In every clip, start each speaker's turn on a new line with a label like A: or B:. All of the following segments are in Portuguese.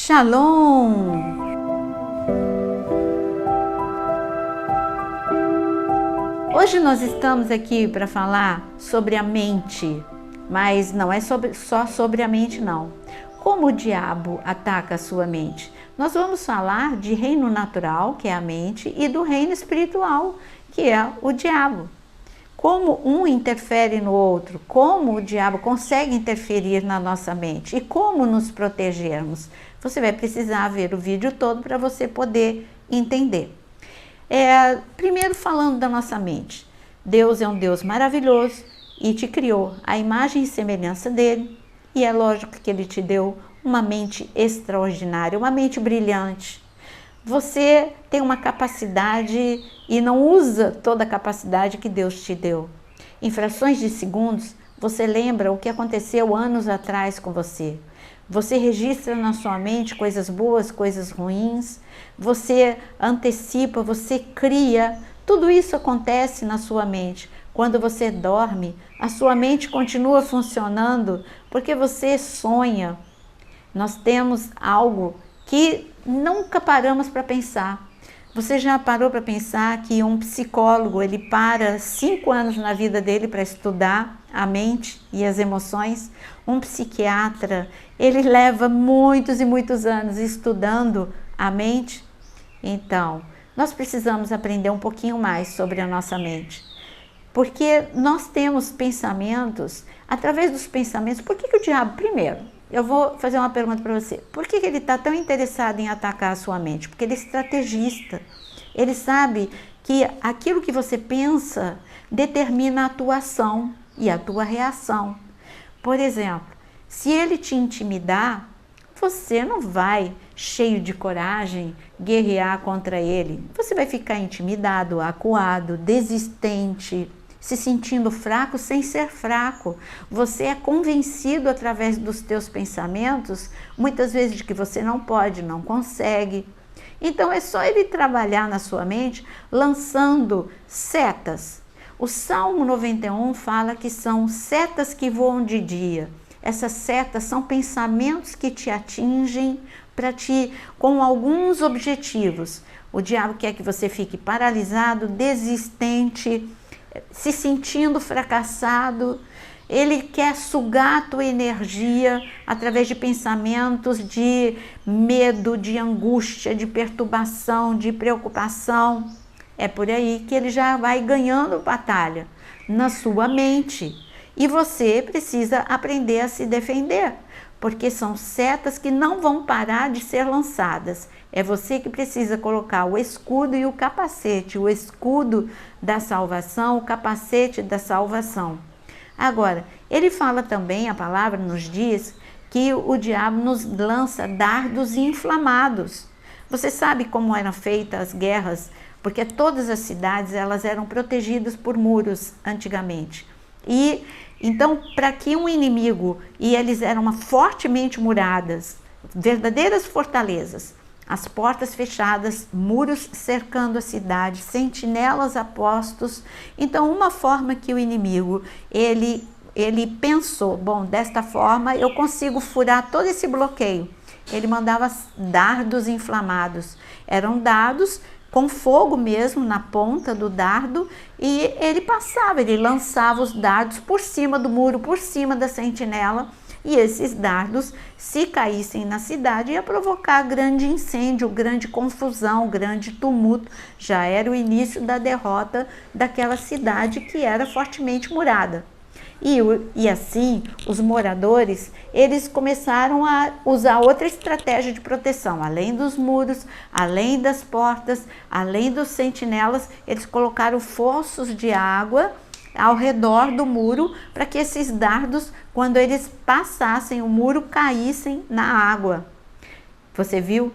A: Shalom! Hoje nós estamos aqui para falar sobre a mente, mas não é só sobre a mente não. Como o diabo ataca a sua mente? Nós vamos falar de reino natural, que é a mente, e do reino espiritual, que é o diabo. Como um interfere no outro, como o diabo consegue interferir na nossa mente e como nos protegermos. Você vai precisar ver o vídeo todo para você poder entender. Primeiro falando da nossa mente. Deus é um Deus maravilhoso e te criou à imagem e semelhança dele. E é lógico que ele te deu uma mente extraordinária, uma mente brilhante. Você tem uma capacidade e não usa toda a capacidade que Deus te deu. Em frações de segundos, você lembra o que aconteceu anos atrás com você. Você registra na sua mente coisas boas, coisas ruins. Você antecipa, você cria. Tudo isso acontece na sua mente. Quando você dorme, a sua mente continua funcionando porque você sonha. Nós temos algo que nunca paramos para pensar. Você já parou para pensar que um psicólogo, ele para 5 anos na vida dele para estudar a mente e as emoções? Um psiquiatra, ele leva muitos e muitos anos estudando a mente? Então, nós precisamos aprender um pouquinho mais sobre a nossa mente. Porque nós temos pensamentos, através dos pensamentos, por que o diabo, primeiro, eu vou fazer uma pergunta para você. Por que ele está tão interessado em atacar a sua mente? Porque ele é estrategista. Ele sabe que aquilo que você pensa determina a tua ação e a tua reação. Por exemplo, se ele te intimidar, você não vai, cheio de coragem, guerrear contra ele. Você vai ficar intimidado, acuado, desistente, se sentindo fraco sem ser fraco. Você é convencido através dos teus pensamentos, muitas vezes de que você não pode, não consegue. Então é só ele trabalhar na sua mente, lançando setas. O Salmo 91 fala que são setas que voam de dia. Essas setas são pensamentos que te atingem com alguns objetivos. O diabo quer que você fique paralisado, desistente, se sentindo fracassado. Ele quer sugar a tua energia através de pensamentos de medo, de angústia, de perturbação, de preocupação. É por aí que ele já vai ganhando batalha na sua mente. E você precisa aprender a se defender, porque são setas que não vão parar de ser lançadas. É você que precisa colocar o escudo e o capacete, o escudo da salvação, o capacete da salvação. Agora, ele fala também, a palavra nos diz, que o diabo nos lança dardos inflamados. Você sabe como eram feitas as guerras? Porque todas as cidades elas eram protegidas por muros antigamente. E então, para que um inimigo, e eles eram fortemente muradas, verdadeiras fortalezas, as portas fechadas, muros cercando a cidade, sentinelas a postos. Então, uma forma que o inimigo, ele pensou, bom, desta forma eu consigo furar todo esse bloqueio. Ele mandava dardos inflamados. Eram dardos com fogo mesmo na ponta do dardo, e ele lançava os dardos por cima do muro, por cima da sentinela, e esses dardos, se caíssem na cidade, ia provocar grande incêndio, grande confusão, grande tumulto. Já era o início da derrota daquela cidade que era fortemente murada. E assim, os moradores, eles começaram a usar outra estratégia de proteção. Além dos muros, além das portas, além dos sentinelas, eles colocaram fossos de água ao redor do muro, para que esses dardos, quando eles passassem o muro, caíssem na água. Você viu?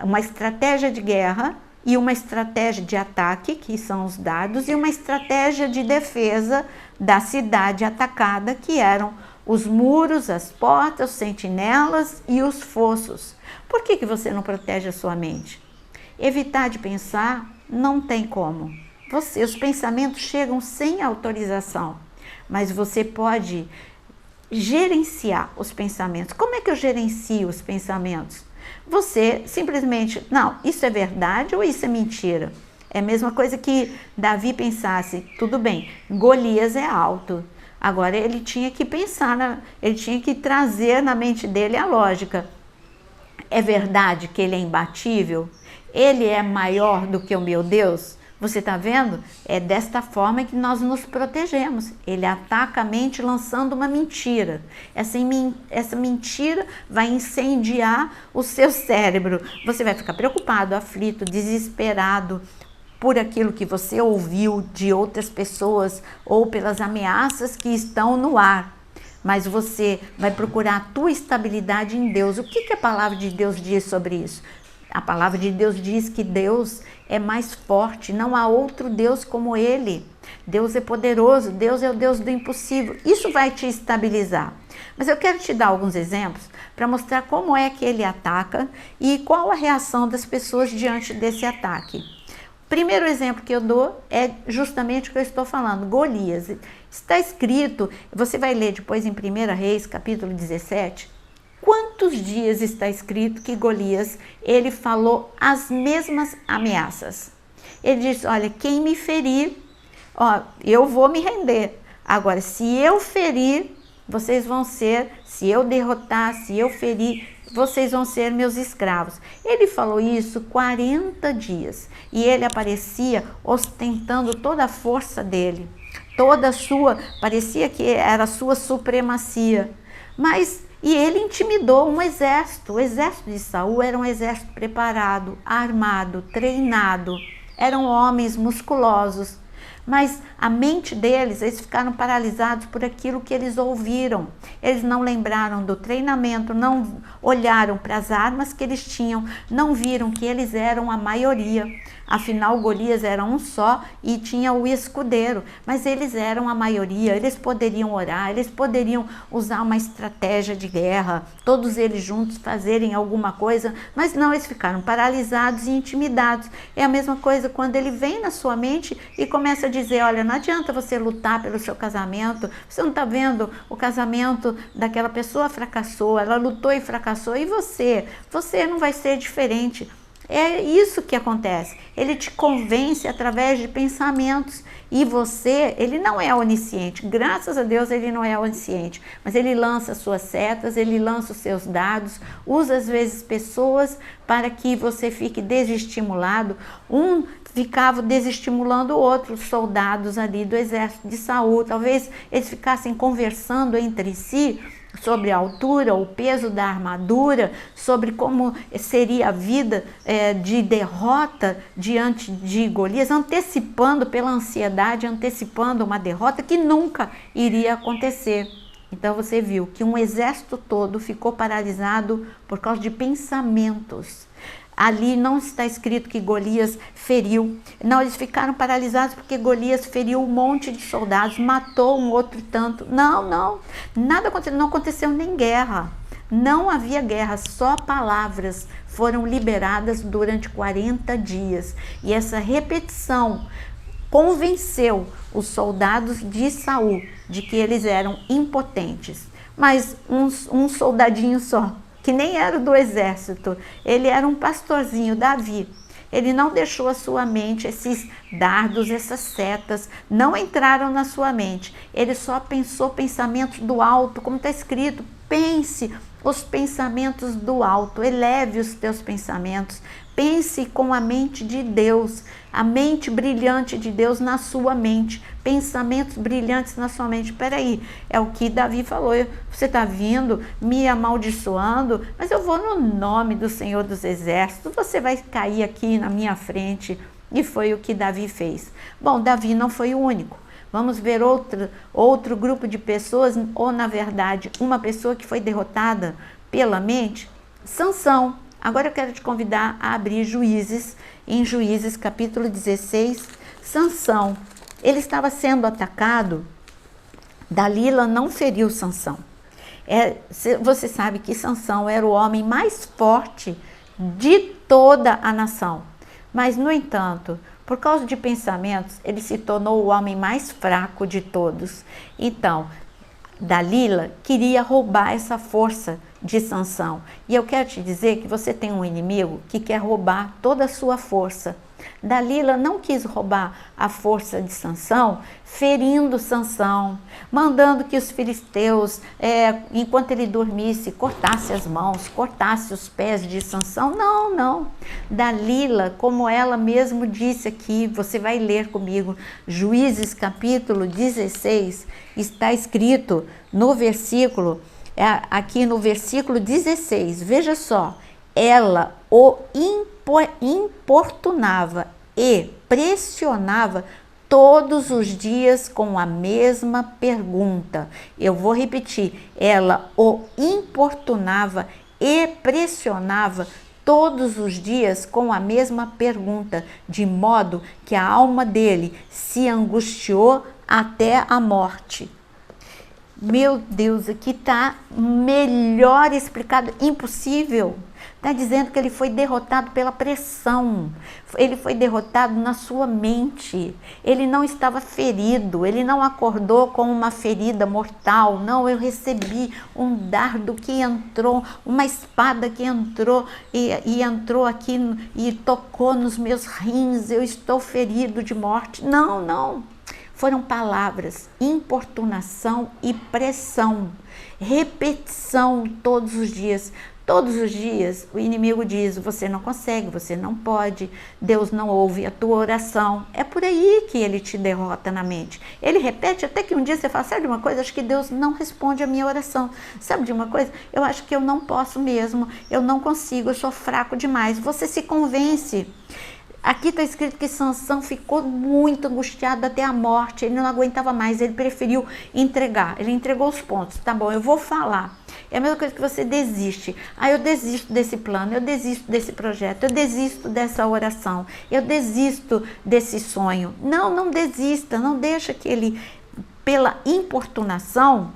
A: Uma estratégia de guerra e uma estratégia de ataque, que são os dardos, e uma estratégia de defesa da cidade atacada, que eram os muros, as portas, os sentinelas e os fossos. Por que você não protege a sua mente? Evitar de pensar não tem como. Os pensamentos chegam sem autorização, mas você pode gerenciar os pensamentos. Como é que eu gerencio os pensamentos? você simplesmente, não, isso é verdade ou isso é mentira? É a mesma coisa que Davi pensasse, tudo bem, Golias é alto. Agora ele tinha que pensar, ele tinha que trazer na mente dele a lógica. É verdade que ele é imbatível? Ele é maior do que o meu Deus? Você está vendo? É desta forma que nós nos protegemos. Ele ataca a mente lançando uma mentira. Essa mentira vai incendiar o seu cérebro. Você vai ficar preocupado, aflito, desesperado por aquilo que você ouviu de outras pessoas ou pelas ameaças que estão no ar. Mas você vai procurar a tua estabilidade em Deus. O que a palavra de Deus diz sobre isso? A palavra de Deus diz que Deus é mais forte, não há outro Deus como Ele. Deus é poderoso, Deus é o Deus do impossível. Isso vai te estabilizar. Mas eu quero te dar alguns exemplos para mostrar como é que Ele ataca e qual a reação das pessoas diante desse ataque. Primeiro exemplo que eu dou é justamente o que eu estou falando, Golias. Está escrito, você vai ler depois em 1 Reis, capítulo 17, quantos dias está escrito que Golias, ele falou as mesmas ameaças. Ele disse, olha, quem me ferir, ó, eu vou me render. Agora, se eu ferir, vocês vão ser, se eu derrotar, se eu ferir, vocês vão ser meus escravos. Ele falou isso 40 dias e ele aparecia ostentando toda a força dele, toda a sua, parecia que era a sua supremacia. E ele intimidou um exército. O exército de Saul era um exército preparado, armado, treinado. Eram homens musculosos. Mas a mente deles, eles ficaram paralisados por aquilo que eles ouviram. Eles não lembraram do treinamento, não olharam para as armas que eles tinham, não viram que eles eram a maioria. Afinal, Golias era um só e tinha o escudeiro, mas eles eram a maioria, eles poderiam orar, eles poderiam usar uma estratégia de guerra, todos eles juntos fazerem alguma coisa, mas não, eles ficaram paralisados e intimidados. É a mesma coisa quando ele vem na sua mente e começa a dizer, olha, não adianta você lutar pelo seu casamento, você não está vendo, o casamento daquela pessoa fracassou, ela lutou e fracassou, e você não vai ser diferente. É isso que acontece, ele te convence através de pensamentos e ele não é onisciente, graças a Deus ele não é onisciente, mas ele lança suas setas, ele lança os seus dados, usa às vezes pessoas para que você fique desestimulado. Um ficava desestimulando o outro, os soldados ali do exército de Saul, talvez eles ficassem conversando entre si sobre a altura, o peso da armadura, sobre como seria a vida de derrota diante de Golias, antecipando pela ansiedade, antecipando uma derrota que nunca iria acontecer. Então você viu que um exército todo ficou paralisado por causa de pensamentos. Ali não está escrito que Golias feriu. Não, eles ficaram paralisados porque Golias feriu um monte de soldados, matou um outro tanto. Não, nada aconteceu, não aconteceu nem guerra. Não havia guerra, só palavras foram liberadas durante 40 dias. E essa repetição convenceu os soldados de Saul de que eles eram impotentes. Mas um soldadinho só, que nem era do exército, ele era um pastorzinho, Davi. Ele não deixou a sua mente, esses dardos, essas setas, não entraram na sua mente. Ele só pensou pensamentos do alto, como está escrito, pense os pensamentos do alto, eleve os teus pensamentos, pense com a mente de Deus, a mente brilhante de Deus na sua mente, pensamentos brilhantes na sua mente. Peraí, é o que Davi falou, você está vindo me amaldiçoando, mas eu vou no nome do Senhor dos Exércitos, você vai cair aqui na minha frente. E foi o que Davi fez. Bom, Davi não foi o único. Vamos ver outro grupo de pessoas, ou na verdade, uma pessoa que foi derrotada pela mente, Sansão. Agora eu quero te convidar a abrir Juízes, em Juízes capítulo 16, Sansão. Ele estava sendo atacado, Dalila não feriu Sansão. Você sabe que Sansão era o homem mais forte de toda a nação. Mas, no entanto, por causa de pensamentos, ele se tornou o homem mais fraco de todos. Então, Dalila queria roubar essa força de Sansão. E eu quero te dizer que você tem um inimigo que quer roubar toda a sua força. Dalila não quis roubar a força de Sansão, ferindo Sansão, mandando que os filisteus, enquanto ele dormisse, cortasse as mãos, cortasse os pés de Sansão. Não, não. Dalila, como ela mesmo disse aqui, você vai ler comigo, Juízes capítulo 16, está escrito no versículo, aqui no versículo 16, veja só, ela o importunava e pressionava todos os dias com a mesma pergunta. Eu vou repetir, ela o importunava e pressionava todos os dias com a mesma pergunta, de modo que a alma dele se angustiou até a morte. Meu Deus, aqui está melhor explicado, impossível. Está dizendo que ele foi derrotado pela pressão, ele foi derrotado na sua mente, ele não estava ferido, ele não acordou com uma ferida mortal, não, eu recebi um dardo que entrou, uma espada que entrou e entrou aqui e tocou nos meus rins, eu estou ferido de morte. Não, não. Foram palavras, importunação e pressão, repetição todos os dias. Todos os dias o inimigo diz, você não consegue, você não pode, Deus não ouve a tua oração. É por aí que ele te derrota na mente. Ele repete até que um dia você fala, sabe de uma coisa? Acho que Deus não responde a minha oração. Sabe de uma coisa? Eu acho que eu não posso mesmo, eu não consigo, eu sou fraco demais. Você se convence. Aqui está escrito que Sansão ficou muito angustiado até a morte, ele não aguentava mais, ele preferiu entregar, ele entregou os pontos. Tá bom, eu vou falar. É a mesma coisa que você desiste. Eu desisto desse plano, eu desisto desse projeto, eu desisto dessa oração, eu desisto desse sonho. Não, não desista, não deixa que ele, pela importunação,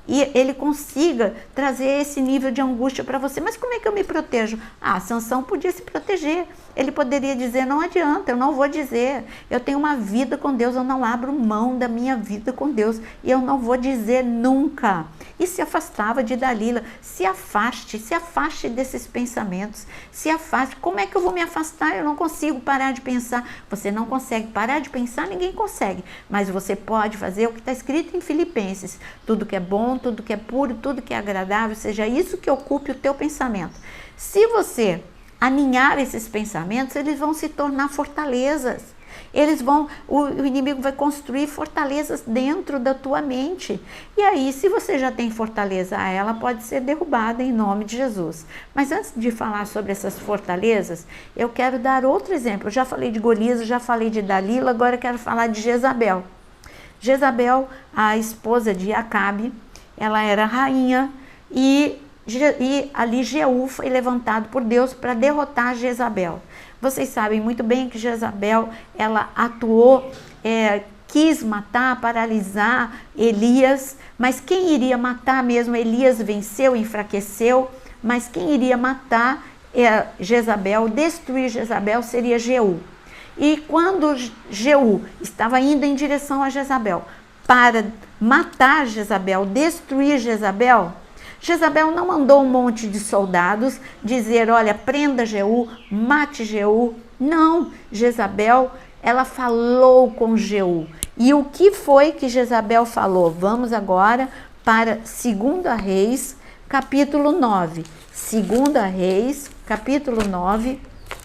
A: e ele consiga trazer esse nível de angústia para você. Mas como é que eu me protejo? Sansão podia se proteger. Ele poderia dizer, não adianta, eu não vou dizer. Eu tenho uma vida com Deus, eu não abro mão da minha vida com Deus. E eu não vou dizer nunca. E se afastava de Dalila. Se afaste desses pensamentos. Se afaste. Como é que eu vou me afastar? Eu não consigo parar de pensar. Você não consegue parar de pensar, ninguém consegue. Mas você pode fazer o que está escrito em Filipenses. Tudo que é bom, tudo que é puro, tudo que é agradável, seja isso que ocupe o teu pensamento. Se você alinhar esses pensamentos, eles vão se tornar fortalezas. O inimigo vai construir fortalezas dentro da tua mente. E aí, se você já tem fortaleza, ela pode ser derrubada em nome de Jesus. Mas antes de falar sobre essas fortalezas, eu quero dar outro exemplo. Eu já falei de Golias, já falei de Dalila, agora eu quero falar de Jezabel. Jezabel, a esposa de Acabe, ela era rainha e ali Jeú foi levantado por Deus para derrotar Jezabel. Vocês sabem muito bem que Jezabel, ela atuou, quis matar, paralisar Elias, mas quem iria matar mesmo? Elias venceu, enfraqueceu, mas quem iria matar Jezabel, destruir Jezabel, seria Jeú. E quando Jeú estava indo em direção a Jezabel para matar Jezabel, destruir Jezabel, Jezabel não mandou um monte de soldados dizer, olha, prenda Jeú, mate Jeú. Não, Jezabel, ela falou com Jeú. E o que foi que Jezabel falou? Vamos agora para 2 Reis, capítulo 9. 2 Reis, capítulo 9.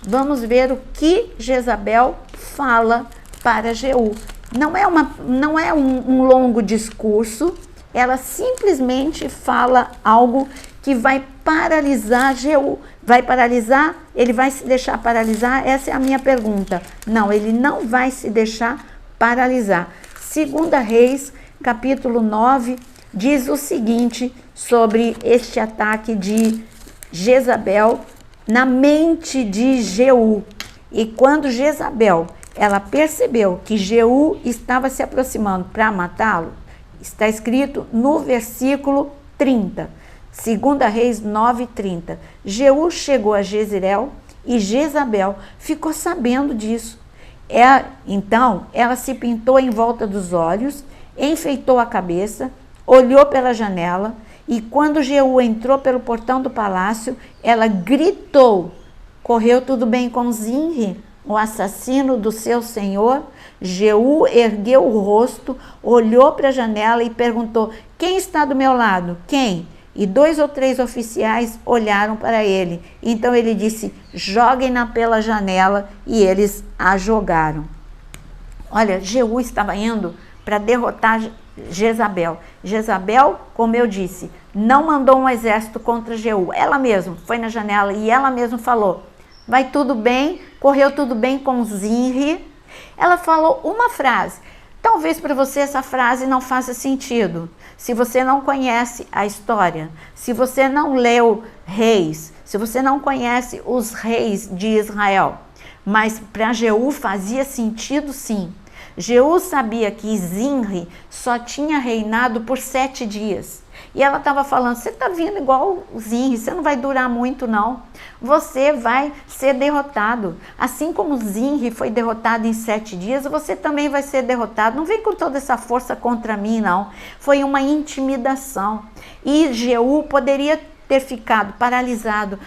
A: Vamos ver o que Jezabel fala para Jeú. Não é um longo discurso, ela simplesmente fala algo que vai paralisar Jeú. Vai paralisar? Ele vai se deixar paralisar? Essa é a minha pergunta. Não, ele não vai se deixar paralisar. 2 Reis, capítulo 9, diz o seguinte sobre este ataque de Jezabel na mente de Jeú. E quando Jezabel, ela percebeu que Jeú estava se aproximando para matá-lo, está escrito no versículo 30, 2 Reis 9:30. Jeú chegou a Jezreel e Jezabel ficou sabendo disso. Então, ela se pintou em volta dos olhos, enfeitou a cabeça, olhou pela janela e quando Jeú entrou pelo portão do palácio, ela gritou: correu tudo bem com Zimri, o assassino do seu senhor? Jeú ergueu o rosto, olhou para a janela e perguntou: quem está do meu lado? Quem? E 2 ou 3 oficiais olharam para ele. Então ele disse: joguem-na pela janela, e eles a jogaram. Olha, Jeú estava indo para derrotar Jezabel. Jezabel, como eu disse, não mandou um exército contra Jeú. Ela mesma foi na janela e ela mesma falou: vai tudo bem, correu tudo bem com Zimri. Ela falou uma frase. Talvez para você essa frase não faça sentido. Se você não conhece a história, se você não leu Reis, se você não conhece os reis de Israel. Mas para Jeú fazia sentido sim. Jeú sabia que Zimri só tinha reinado por 7 dias. E ela estava falando: você está vindo igual o Zimri, você não vai durar muito não. Você vai ser derrotado. Assim como Zimri foi derrotado em 7 dias, você também vai ser derrotado. Não vem com toda essa força contra mim não. Foi uma intimidação. E Jeú poderia ter ficado paralisado.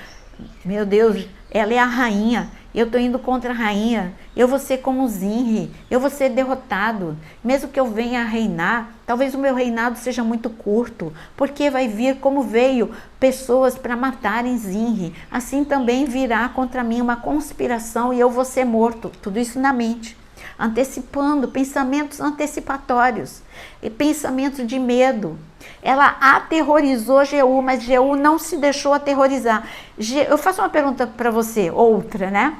A: Meu Deus, ela é a rainha. Eu estou indo contra a rainha, eu vou ser como Zimri, eu vou ser derrotado. Mesmo que eu venha a reinar, talvez o meu reinado seja muito curto, porque vai vir como veio pessoas para matarem Zimri. Assim também virá contra mim uma conspiração e eu vou ser morto. Tudo isso na mente, antecipando, pensamentos antecipatórios, e pensamentos de medo. Ela aterrorizou Jeú, mas Jeú não se deixou aterrorizar. Eu faço uma pergunta para você, outra, né?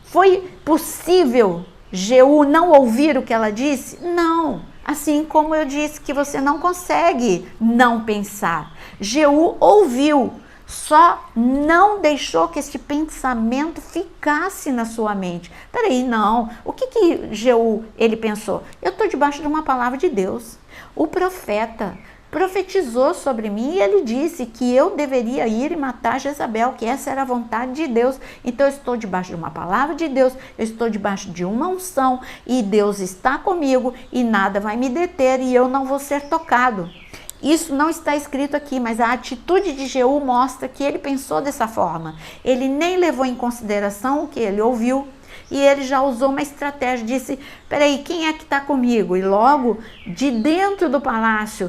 A: Foi possível Jeú não ouvir o que ela disse? Não. Assim como eu disse que você não consegue não pensar. Jeú ouviu, só não deixou que esse pensamento ficasse na sua mente. Peraí, não. O que Jeú, ele pensou? Eu estou debaixo de uma palavra de Deus. O profeta profetizou sobre mim e ele disse que eu deveria ir e matar Jezabel, que essa era a vontade de Deus. Então eu estou debaixo de uma palavra de Deus, eu estou debaixo de uma unção e Deus está comigo e nada vai me deter e eu não vou ser tocado. Isso não está escrito aqui, mas a atitude de Jeú mostra que ele pensou dessa forma. Ele nem levou em consideração o que ele ouviu. E ele já usou uma estratégia, disse: peraí, quem é que está comigo? E logo, de dentro do palácio,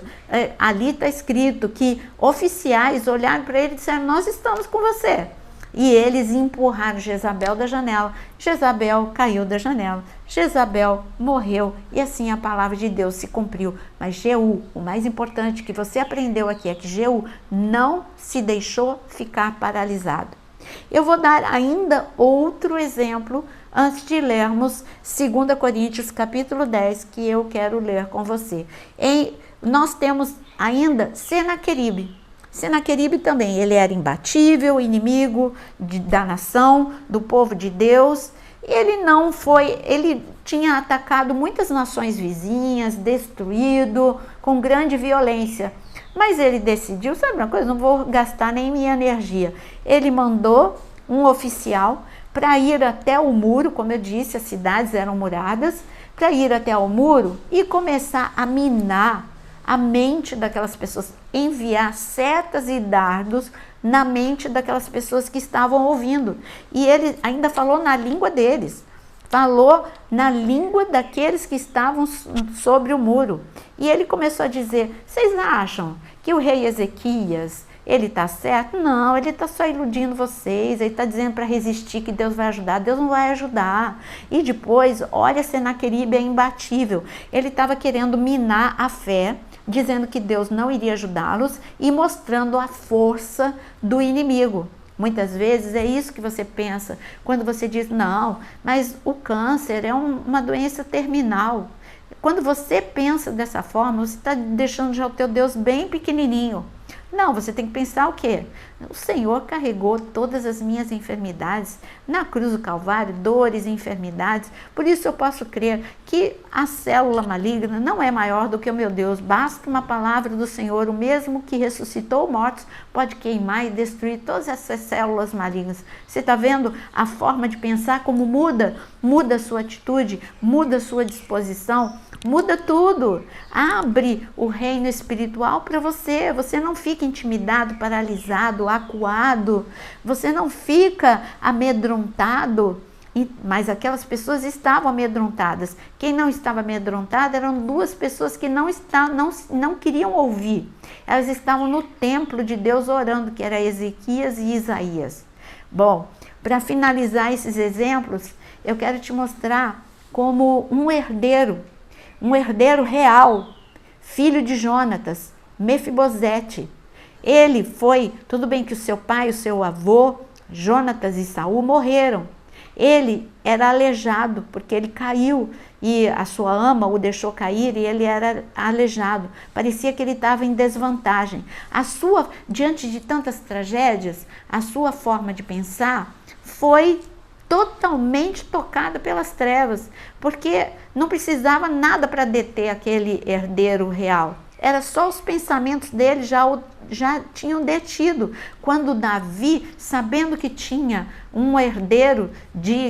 A: ali está escrito que oficiais olharam para ele e disseram: nós estamos com você. E eles empurraram Jezabel da janela. Jezabel caiu da janela. Jezabel morreu. E assim a palavra de Deus se cumpriu. Mas Jeú, o mais importante que você aprendeu aqui é que Jeú não se deixou ficar paralisado. Eu vou dar ainda outro exemplo antes de lermos 2 Coríntios capítulo 10, que eu quero ler com você. Nós temos ainda Senaqueribe. Senaqueribe também, ele era imbatível, inimigo da nação, do povo de Deus. Ele tinha atacado muitas nações vizinhas, destruído com grande violência. Mas ele decidiu, sabe uma coisa, não vou gastar nem minha energia. Ele mandou um oficial para ir até o muro, como eu disse, as cidades eram muradas, para ir até o muro e começar a minar a mente daquelas pessoas, enviar setas e dardos na mente daquelas pessoas que estavam ouvindo. E ele ainda falou na língua deles, falou na língua daqueles que estavam sobre o muro. E ele começou a dizer: vocês acham que o rei Ezequias, ele está certo? Não, ele está só iludindo vocês, ele está dizendo para resistir que Deus vai ajudar. Deus não vai ajudar. E depois, olha, Senaqueribe é imbatível. Ele estava querendo minar a fé, dizendo que Deus não iria ajudá-los e mostrando a força do inimigo. Muitas vezes é isso que você pensa quando você diz: não, mas o câncer é uma doença terminal. Quando você pensa dessa forma, você está deixando já o teu Deus bem pequenininho. Não, você tem que pensar o quê? O Senhor carregou todas as minhas enfermidades na cruz do Calvário, dores e enfermidades. Por isso eu posso crer que a célula maligna não é maior do que o meu Deus. Basta uma palavra do Senhor, o mesmo que ressuscitou mortos, pode queimar e destruir todas essas células malignas. Você está vendo a forma de pensar como muda? Muda a sua atitude, muda a sua disposição, muda tudo. Abre o reino espiritual para você. Você não fica intimidado, paralisado, acuado. Você não fica amedrontado. Mas aquelas pessoas estavam amedrontadas. Quem não estava amedrontada eram duas pessoas que não queriam ouvir. Elas estavam no templo de Deus orando, que era Ezequias e Isaías. Bom, para finalizar esses exemplos, eu quero te mostrar como um herdeiro real, filho de Jonatas, Mefibosete. Ele foi, tudo bem que o seu pai, o seu avô, Jonatas e Saul morreram. Ele era aleijado porque ele caiu e a sua ama o deixou cair e ele era aleijado. Parecia que ele estava em desvantagem. Diante de tantas tragédias, a sua forma de pensar foi totalmente tocada pelas trevas, porque não precisava nada para deter aquele herdeiro real. Era só os pensamentos dele já tinham detido. Quando Davi, sabendo que tinha um herdeiro,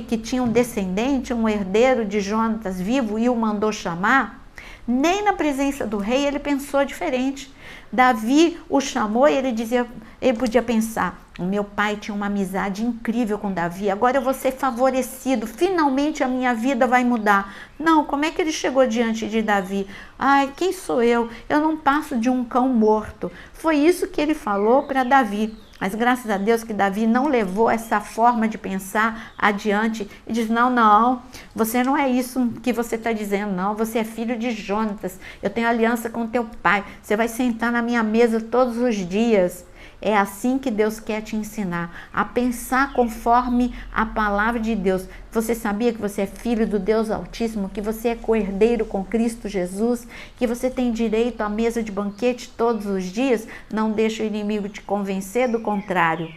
A: que tinha um descendente, um herdeiro de Jonatas vivo e o mandou chamar, nem na presença do rei ele pensou diferente. Davi o chamou e ele podia pensar, o meu pai tinha uma amizade incrível com Davi, agora eu vou ser favorecido, finalmente a minha vida vai mudar. Não, como é que ele chegou diante de Davi? Ai, quem sou eu? Eu não passo de um cão morto. Foi isso que ele falou para Davi. Mas graças a Deus que Davi não levou essa forma de pensar adiante e diz, não, você não é isso que você está dizendo, não, você é filho de Jonatas, eu tenho aliança com teu pai, você vai sentar na minha mesa todos os dias. É assim que Deus quer te ensinar, a pensar conforme a palavra de Deus. Você sabia que você é filho do Deus Altíssimo, que você é co-herdeiro com Cristo Jesus, que você tem direito à mesa de banquete todos os dias? Não deixa o inimigo te convencer do contrário.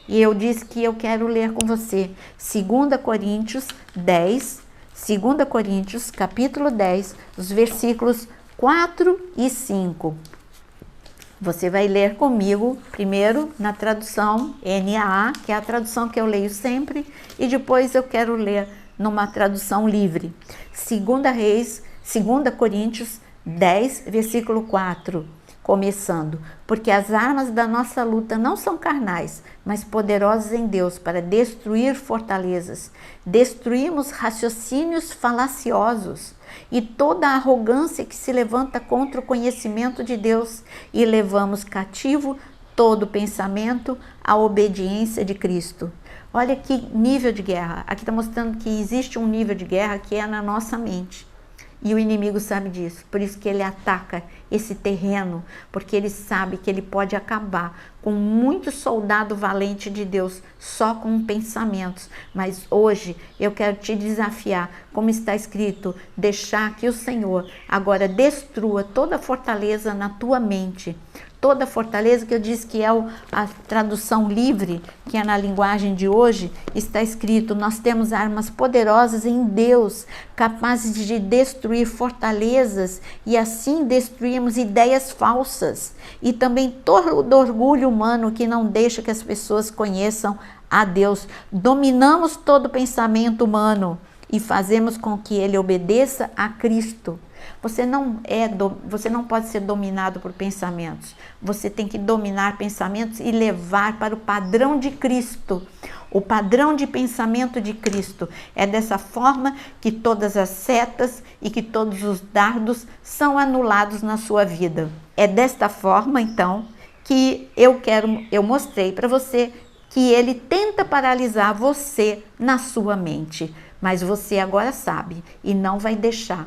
A: E eu disse que eu quero ler com você 2 Coríntios 10, 2 Coríntios capítulo 10, os versículos 4 e 5. Você vai ler comigo, primeiro na tradução NAA, que é a tradução que eu leio sempre, e depois eu quero ler numa tradução livre. 2 Coríntios 10, versículo 4, começando. Porque as armas da nossa luta não são carnais, mas poderosas em Deus para destruir fortalezas. Destruímos raciocínios falaciosos e toda a arrogância que se levanta contra o conhecimento de Deus, e levamos cativo todo pensamento à obediência de Cristo. Olha que nível de guerra. Aqui está mostrando que existe um nível de guerra que é na nossa mente. E o inimigo sabe disso, por isso que ele ataca esse terreno, porque ele sabe que ele pode acabar com muito soldado valente de Deus só com pensamentos. Mas hoje eu quero te desafiar, como está escrito, deixar que o Senhor agora destrua toda fortaleza na tua mente. Toda fortaleza, que eu disse que é a tradução livre, que é na linguagem de hoje, está escrito, nós temos armas poderosas em Deus, capazes de destruir fortalezas, e assim destruímos ideias falsas, e também todo orgulho humano que não deixa que as pessoas conheçam a Deus. Dominamos todo pensamento humano e fazemos com que ele obedeça a Cristo. Você não pode ser dominado por pensamentos. Você tem que dominar pensamentos e levar para o padrão de Cristo. O padrão de pensamento de Cristo. É dessa forma que todas as setas e que todos os dardos são anulados na sua vida. É desta forma, então, que eu mostrei para você que ele tenta paralisar você na sua mente. Mas você agora sabe e não vai deixar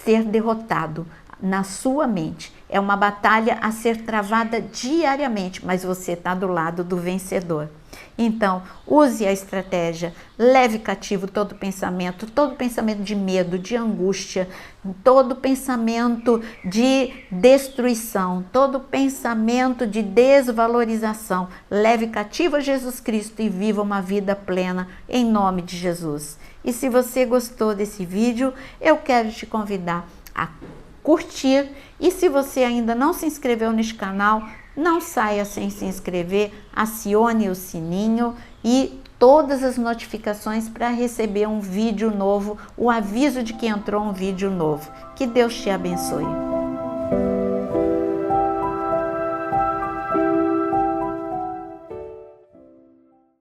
A: ser derrotado na sua mente. É uma batalha a ser travada diariamente, mas você está do lado do vencedor. Então, use a estratégia, leve cativo todo pensamento de medo, de angústia, todo pensamento de destruição, todo pensamento de desvalorização. Leve cativo a Jesus Cristo e viva uma vida plena em nome de Jesus. E se você gostou desse vídeo, eu quero te convidar a curtir, e se você ainda não se inscreveu neste canal, não saia sem se inscrever, acione o sininho e todas as notificações para receber um vídeo novo, o aviso de que entrou um vídeo novo. Que Deus te abençoe.